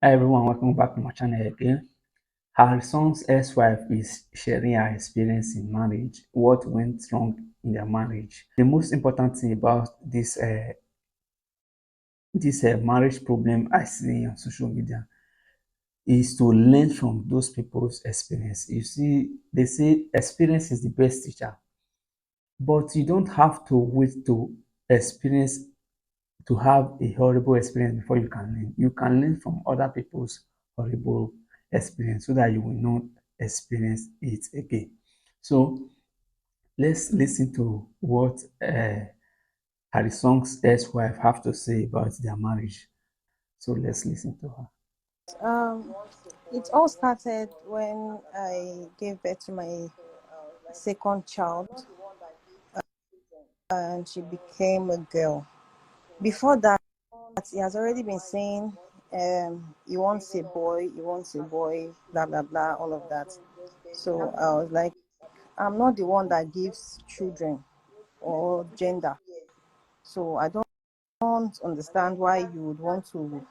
Hi everyone, welcome back to my channel again. Harrison's ex-wife is sharing her experience in marriage, what went wrong in their marriage. The most important thing about this marriage problem I see on social media is to learn from those people's experience. You see, they say experience is the best teacher, but you don't have to wait to experience to have a horrible experience before you can learn. You can learn from other people's horrible experience so that you will not experience it again. So let's listen to what Harrison's ex-wife have to say about their marriage. So let's listen to her. Um, it all started when I gave birth to my second child and she became a girl. Before that, he has already been saying he wants a boy, blah, blah, blah, all of that. So I was like, I'm not the one that gives children or gender. So I don't understand why you would want to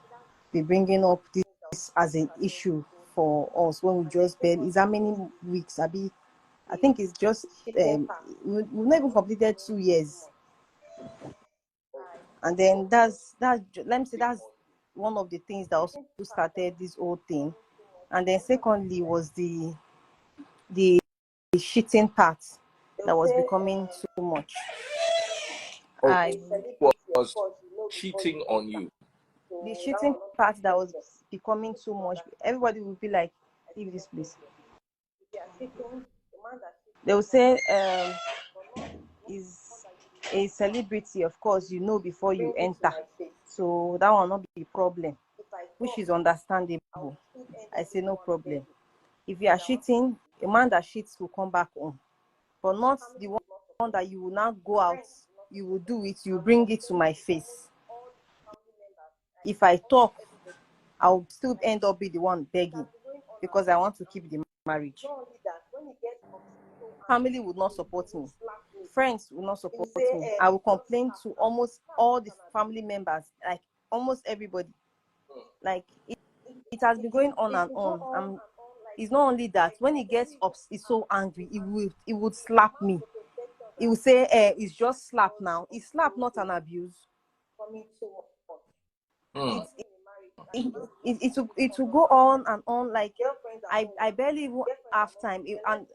be bringing up this as an issue for us when we just barely, is how many weeks? I think it's just we've not even completed 2 years, and then that's let me say that's one of the things that also started this whole thing. And then secondly was the shitting part that was becoming too much. Oh, I was cheating on you. The shitting part that was becoming too much. Everybody would be like, leave this place. They will say is a celebrity, of course, you know before you enter. So that will not be a problem, which is understandable. I say no problem. If you are cheating, a man that cheats will come back home, but not the one that you will now go out, you will do it, you bring it to my face. If I talk, I'll still end up be the one begging because I want to keep the marriage. Family would not support me. Friends will not support me. I will complain to almost all the family members, like almost everybody. Like it has been going on and on. It's not only that. When he gets up, he's so angry. He would slap me. He would say, "It's just slap now. It's slap, not an abuse." Hmm. It will go on and on. Like I barely even have time. And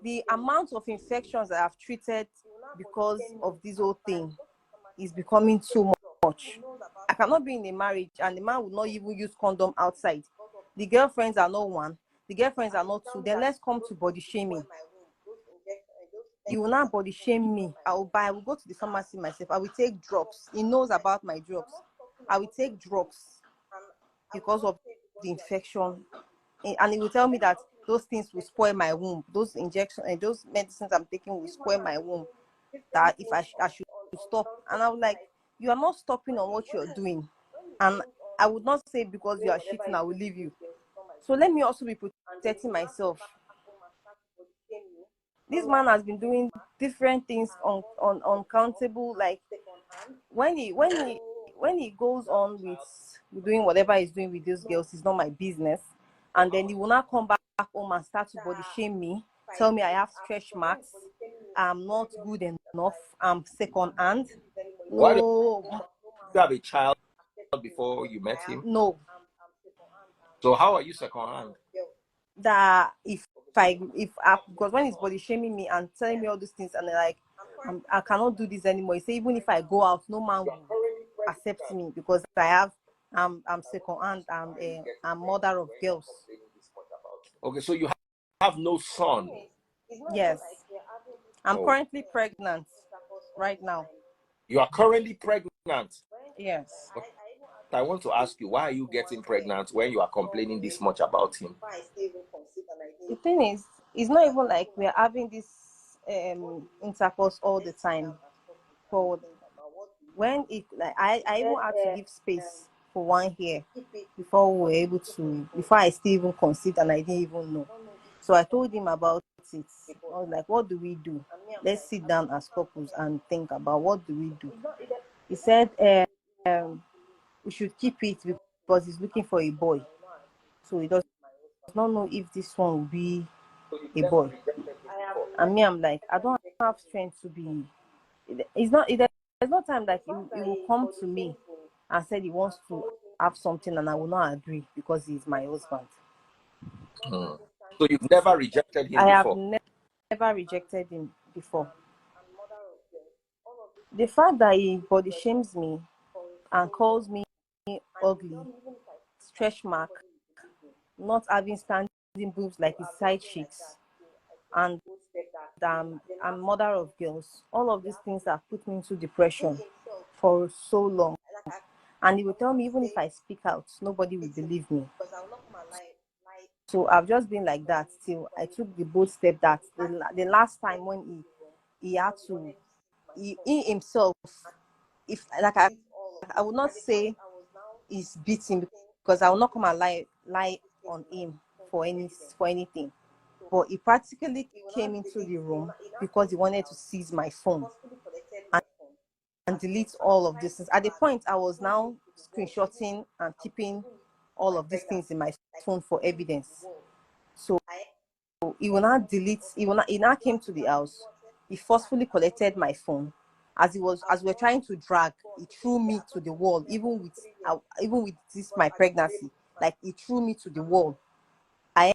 the amount of infections I have treated because of this whole thing is becoming too much. I cannot be in a marriage and the man would not even use condom outside. The girlfriends are not one. The girlfriends are not two. Then let's come to body shaming. You will not body shame me. I will go to the pharmacy myself. I will take drugs. He knows about my drugs. I will take drugs because of the infection. And he will tell me that those things will spoil my womb. Those injections and those medicines I'm taking will spoil my womb. That if I should stop. And I was like, you are not stopping on what you're doing. And I would not say because you are shitting, I will leave you. So let me also be protecting myself. This man has been doing different things on uncountable. Like when he goes on with doing whatever he's doing with these girls, it's not my business. And then he will not come back home and start to body shame me, tell me I have stretch marks, I'm not good enough, I'm second hand. Why do No, you have a child before you met him? no. So how are you second hand? That if I because when he's body shaming me and telling me all these things, and like I cannot do this anymore. He say even if I go out, no man will accept me because I'm second hand and I'm mother of girls. Okay, so you have no son. Yes, I'm Oh, currently pregnant right now. you are currently pregnant. Yes. But I want to ask you, why are you getting pregnant when you are complaining this much about him? The thing is, it's not even like we're having this intercourse all the time. For when it like I even had to give space for 1 year before we were able to before I still even conceived and I didn't even know. So I told him about it. I was like, what do we do? Let's sit down as couples and think about what do we do. He said we should keep it because he's looking for a boy. So he does not know if this one will be a boy. And me, I'm like, I don't have strength to be. It's not. There's no time that he will come to me and said he wants to have something, and I will not agree because he's my husband. So you've never rejected him I have before? never rejected him before. The fact that he body shames me and calls me ugly, stretch mark, not having standing boobs like his side chicks, and I'm mother of girls. All of these things have put me into depression for so long. And he will tell me even if I speak out, nobody will believe me. So I've just been like that till I took the bold step that the last time when he had to, he himself, if like I would not say he's beating, because I will not come and lie on him for anything. But he practically came into the room because he wanted to seize my phone and delete all of this. At the point, I was now screenshotting and keeping all of these things in my phone for evidence. So he will not delete. He now came to the house. He forcefully collected my phone. As we were trying to drag, he threw me to the wall. Even with this my pregnancy, like he threw me to the wall. I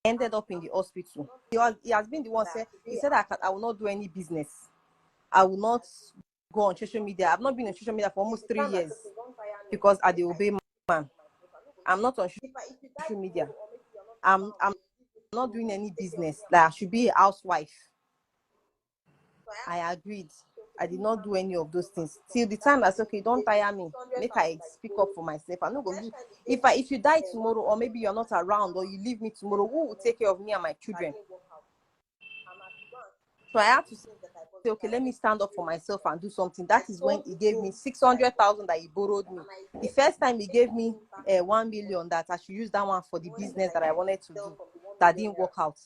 ended up in the hospital. He has been the one said. He said I will not do any business. I will not go on social media. I've not been on social media for almost 3 years because I dey obey man. I'm not on social media. I'm not doing any business. Like I should be a housewife. I agreed. I did not do any of those things till the time I said, okay, don't tire me. Make I speak up for myself. I'm not going to. If you die tomorrow, or maybe you're not around, or you leave me tomorrow, who will take care of me and my children? So I had to say, okay, let me stand up for myself and do something. That is when he gave me 600,000 that he borrowed me. The first time he gave me 1 million that I should use that one for the business that I wanted to do that didn't work out.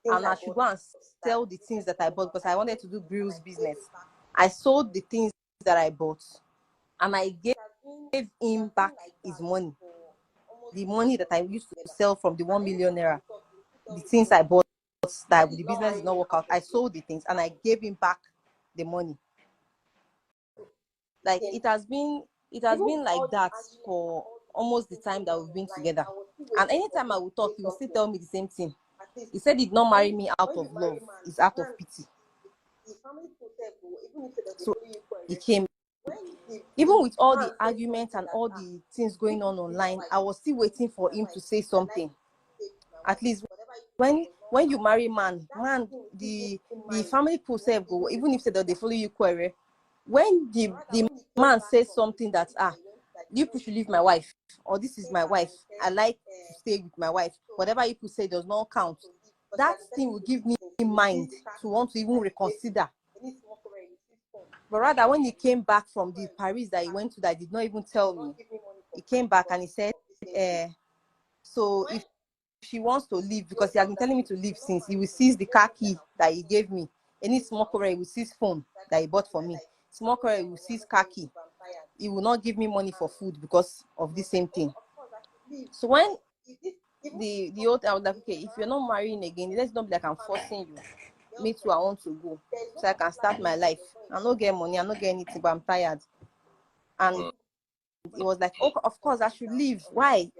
And I should go and sell the things that I bought because I wanted to do grills business. I sold the things that I bought and I gave him back his money. The money that I used to sell from the 1 million naira, the things I bought that the business did not work out. I sold the things and I gave him back the money. Like it has been like that for almost the time that we've been together. And anytime I will talk, he will still tell me the same thing. He said he'd not marry me out of love, it's out of pity. So he came. Even with all the arguments and all the things going on online, I was still waiting for him to say something. At least when you marry man, the family process go, even if they follow you query, when the man says something that you should leave my wife, or this is my wife, I like to stay with my wife, whatever you say does not count, that thing will give me mind to want to even reconsider. But rather, when he came back from the Paris that he went to, that did not even tell me, he came back and he said, so if she wants to leave, because he has been telling me to leave since, he will seize the car key that he gave me. Any small quarrel, he will seize phone that he bought for me. Small quarrel, he will seize car key. He will not give me money for food because of the same thing. So when the old, I was like, okay, if you're not marrying again, let's not be like I'm forcing you. Me too, I want to go so I can start my life. I don't get money, I don't get anything, but I'm tired. And it was like, oh, of course I should leave. Why?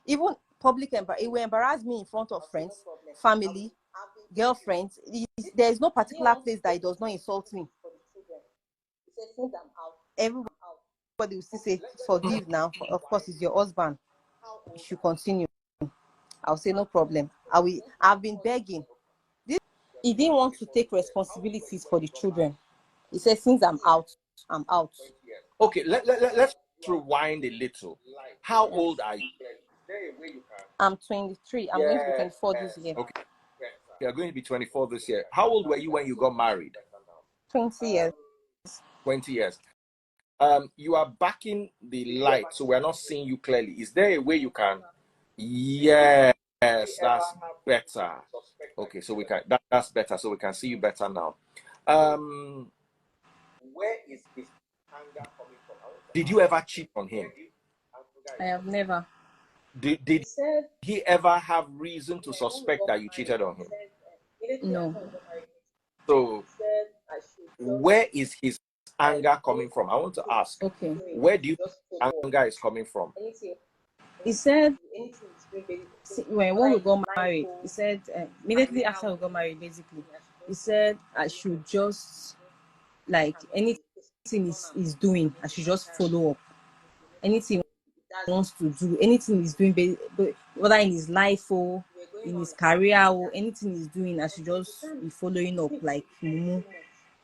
Even public, it will embarrass me in front of friends, family, girlfriends. There's no particular place that it does not insult me. Everybody will still say, forgive now. Of course, it's your husband. You should continue. I'll say no problem. I've been begging. He didn't want to take responsibilities for the children. He said, since I'm out, I'm out. Okay, let's rewind a little. How old are you? I'm 23. I'm going to be 24 this year. Okay. You're going to be 24 this year. How old were you when you got married? 20 years. 20 years. You are backing the light, so we're not seeing you clearly. Is there a way you can? Yes, that's better. Okay, so we can. That's better. So we can see you better now. Where is his anger coming from? Did you ever cheat on him? I have never. Did he ever have reason to suspect that you cheated on him? No. So where is his anger coming from? I want to ask. Okay. Where do you think anger is coming from? He said when we got married, he said immediately after we got married, basically, he said I should just like anything he's doing, I should just follow up. Anything he wants to do, anything he's doing, whether in his life or in his career or anything he's doing, I should just be following up. Like Mumu,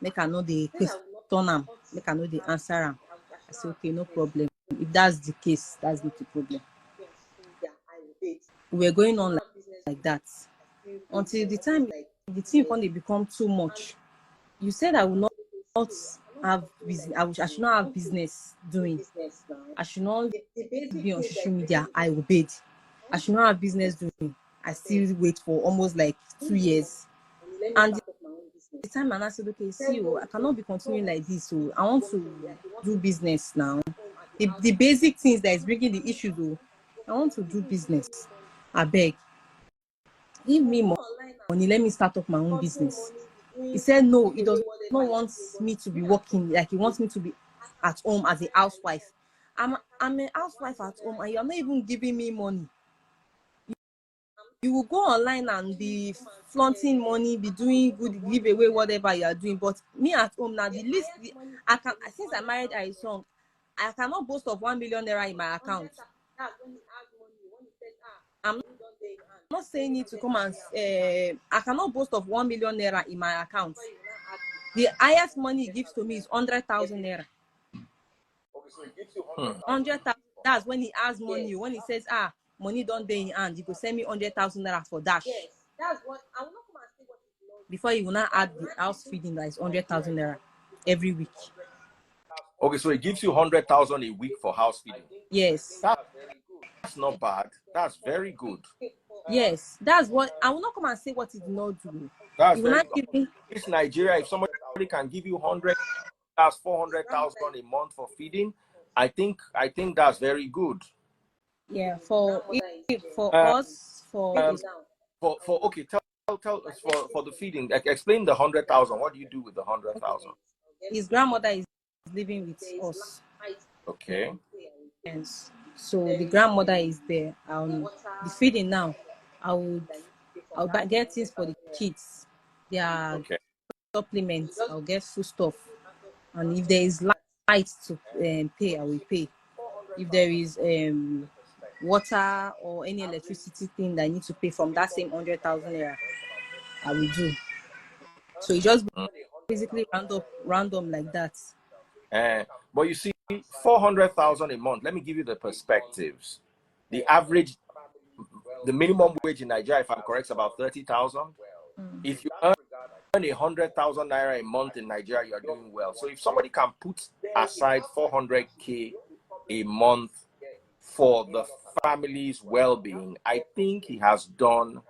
make I know the question him, make I know the answer him. I say okay, no problem. If that's the case, that's not the problem. We were going on like that until the time the thing when they become too much. You said I will not have business. I should not have business doing. I should not be on social media. I obeyed. I should not have business doing. I still wait for almost like 2 years. And the time I said, okay, see, I cannot be continuing like this. So I want to do business now. The basic things that is bringing the issue, though, I want to do business. I beg. Give me money. Let me start up my own business. He said no, he does not want me to be working. Like he wants me to be at home as a housewife. I'm a housewife at home, and you're not even giving me money. You will go online and be flaunting money, be doing good giveaway, whatever you are doing. But me at home now, the least I can, since I married Aison, I cannot boast of 1 million naira in my account. I'm not saying it to come and I cannot boast of 1 million naira in my account. The highest money he gives to me is 100,000 naira. 100,000. That's when he has money. When he says, money don't dey in hand, you could send me 100,000 naira for dash. Before you will not add the house feeding that is 100,000 naira every week. Okay, so it gives you 100,000 a week for house feeding. Yes. That's not bad. That's very good. Yes, that's what I will not come and say what he did not do. That's very good. It's Nigeria. If somebody can give you 100, that's 400,000 a month for feeding. I think that's very good. Yeah, for us, okay, tell us for the feeding. Explain the 100,000. What do you do with the 100,000? His grandmother is living with us. Okay. Yes. So the grandmother is there. The feeding now, I'll get things for the kids. Their supplements. I'll get food stuff, and if there is light to pay, I will pay. If there is water or any electricity thing that I need to pay from that same 100,000 naira, I will do. So it just basically random like that. But you see, 400,000 a month. Let me give you the perspectives. The average, the minimum wage in Nigeria, if I'm correct, is about 30,000. If you earn 100,000 naira a month in Nigeria, you are doing well. So if somebody can put aside 400k a month for the family's well-being, I think he has done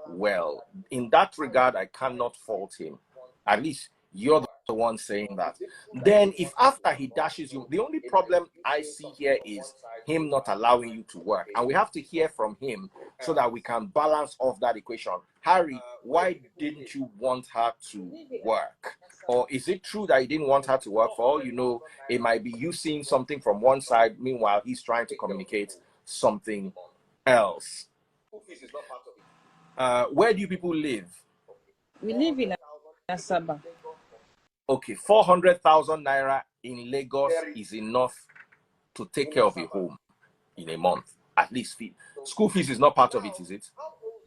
well. In that regard, I cannot fault him. At least you're the one saying that. Then if after he dashes you, the only problem I see here is him not allowing you to work. And we have to hear from him so that we can balance off that equation. Harry, why didn't you want her to work? Or is it true that you didn't want her to work? For all you know, it might be you seeing something from one side, meanwhile he's trying to communicate something else. Where do you people live? We live in Asaba. Okay, 400,000 naira in Lagos is enough to take care of a home in a month. At least school fees is not part of it, is it?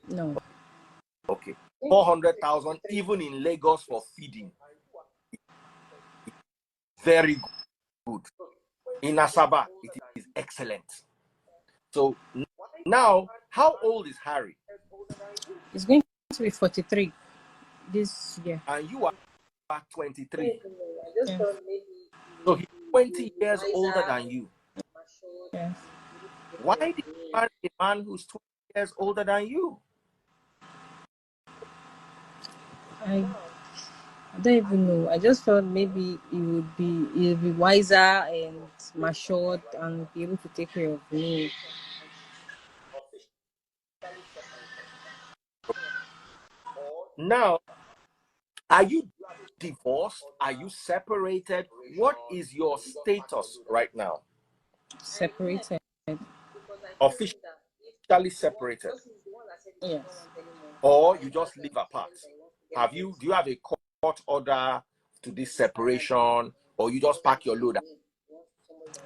No. Okay, 400,000 even in Lagos for feeding. Very good. In Asaba, it is excellent. So now, how old is Harry? He's going to be 43 this year. And you are 23. Yes. So he's 20 years older than you. Yes. Why did you marry a man who's 20 years older than you? I don't even know. I just thought maybe he'll be wiser and matured and be able to take care of me. Now, are you divorced? Are you separated? What is your status right now? Separated. Officially separated, Yes. or you just live apart? Do you have a court order to this separation, or you just pack your load?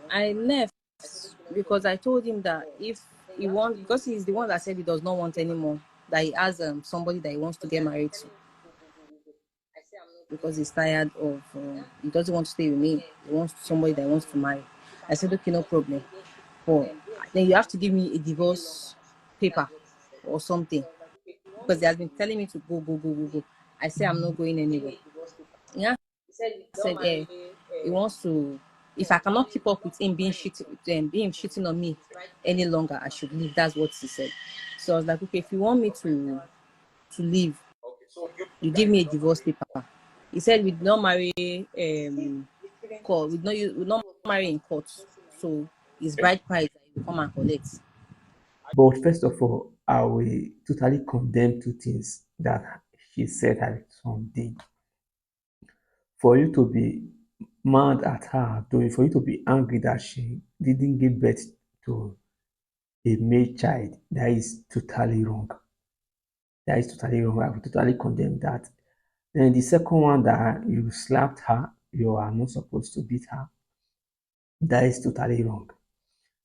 I left because I told him that if he wants, because he's the one that said he does not want anymore, that he has somebody that he wants to get married to because he's tired of, he doesn't want to stay with me. He wants somebody that he wants to marry. I said, okay, no problem. But then you have to give me a divorce paper or something because he has been telling me to go. I say I'm not going anywhere. Yeah, said, he wants to. If I cannot keep up with him being cheating on me any longer, I should leave. That's what he said. So I was like, okay, if you want me to leave, you give me a divorce paper. He said we did not marry court. We not marry in court. So his bride price that you come and collect. But first of all, I will totally condemn two things that she said her son did. For you to be mad at her, for you to be angry that she didn't give birth to a male child, that is totally wrong. That is totally wrong. I will totally condemn that. Then the second one, that you slapped her, you are not supposed to beat her. That is totally wrong.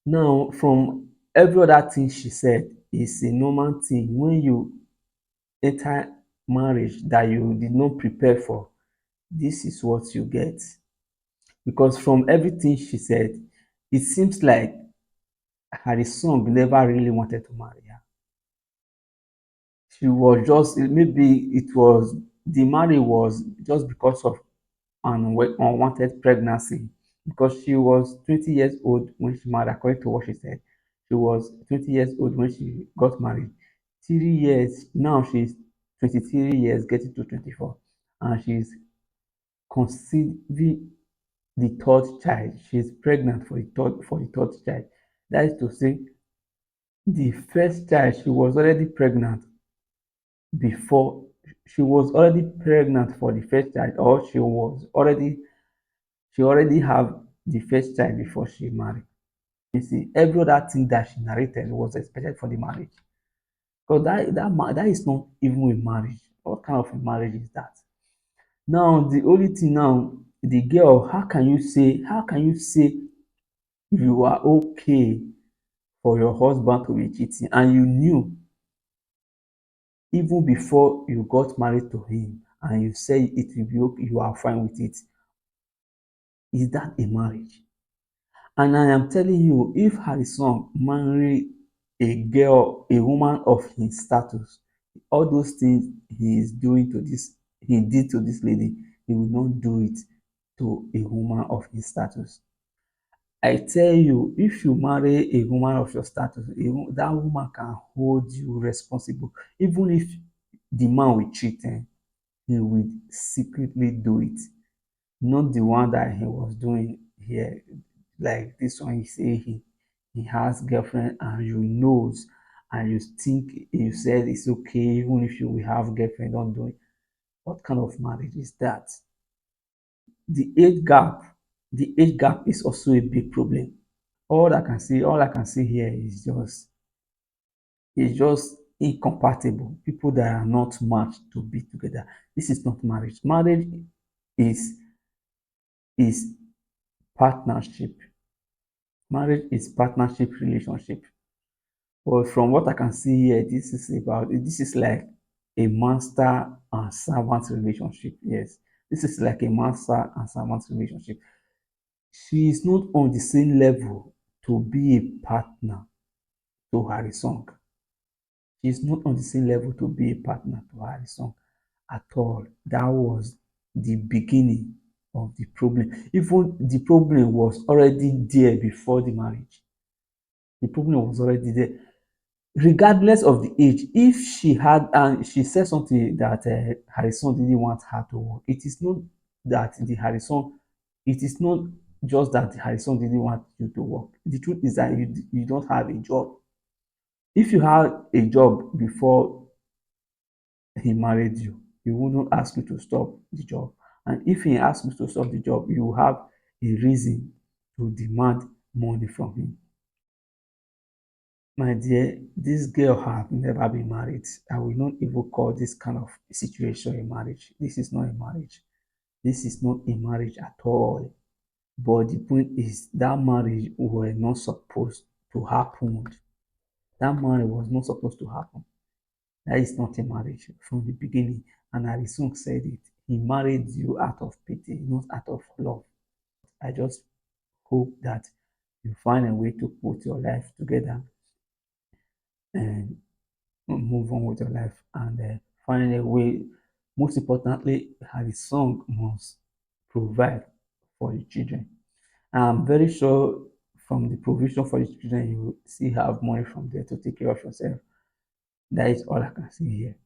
Now, from every other thing she said, is a normal thing when you enter marriage that you did not prepare for. This is what you get. Because from everything she said, it seems like Harrison never really wanted to marry her. She was just, maybe it was, the marriage was just because of an unwanted pregnancy, because she was 20 years old when she married, according to what she said. She was 20 years old when she got married. 3 years, now she's 23 years, getting to 24, and she's conceiving the third child. She's pregnant for the third child. That is to say, the first child, before she was already pregnant for the first child, or she already have the first child before she married. You see, every other thing that she narrated was expected for the marriage. Because that is not even a marriage. What kind of a marriage is that? Now, the only thing now, the girl, how can you say you are okay for your husband to be cheating, and you knew even before you got married to him, and you say it will be okay, you are fine with it? Is that a marriage? And I am telling you, if Harrison marry a woman of his status, all those things he did to this lady, he will not do it to a woman of his status. I tell you, if you marry a woman of your status, that woman can hold you responsible. Even if the man will cheat, he will secretly do it. Not the one that he was doing here. Like this one, he say he has girlfriend, and you knows, and you think, you said it's okay even if you will have girlfriend, don't do it. What kind of marriage is that? The age gap, the age gap is also a big problem. All I can see here is just incompatible. People that are not matched to be together. This is not marriage. Marriage is is partnership. Marriage is partnership relationship. But from what I can see here, this is like a master and servant relationship. Yes, this is like a master and servant relationship. She is not on the same level to be a partner to Harrison. She is not on the same level to be a partner to Harrison at all. That was the beginning of the problem. Even the problem was already there before the marriage. The problem was already there. Regardless of the age, if she had, and she said something that Harrison didn't want her to work, it is not just that Harrison didn't want you to work. The truth is that you don't have a job. If you had a job before he married you. He wouldn't ask you to stop the job. And if he asks you to stop the job, you have a reason to demand money from him. My dear, this girl have never been married. I will not even call this kind of situation a marriage. This is not a marriage. This is not a marriage at all. But the point is that marriage were not supposed to happen. That marriage was not supposed to happen. That is not a marriage from the beginning. And Arisung said it. He married you out of pity, not out of love. I just hope that you find a way to put your life together and move on with your life and find a way. Most importantly, Arisung must provide for the children. I'm very sure from the provision for the children, you still have money from there to take care of yourself. That is all I can say here.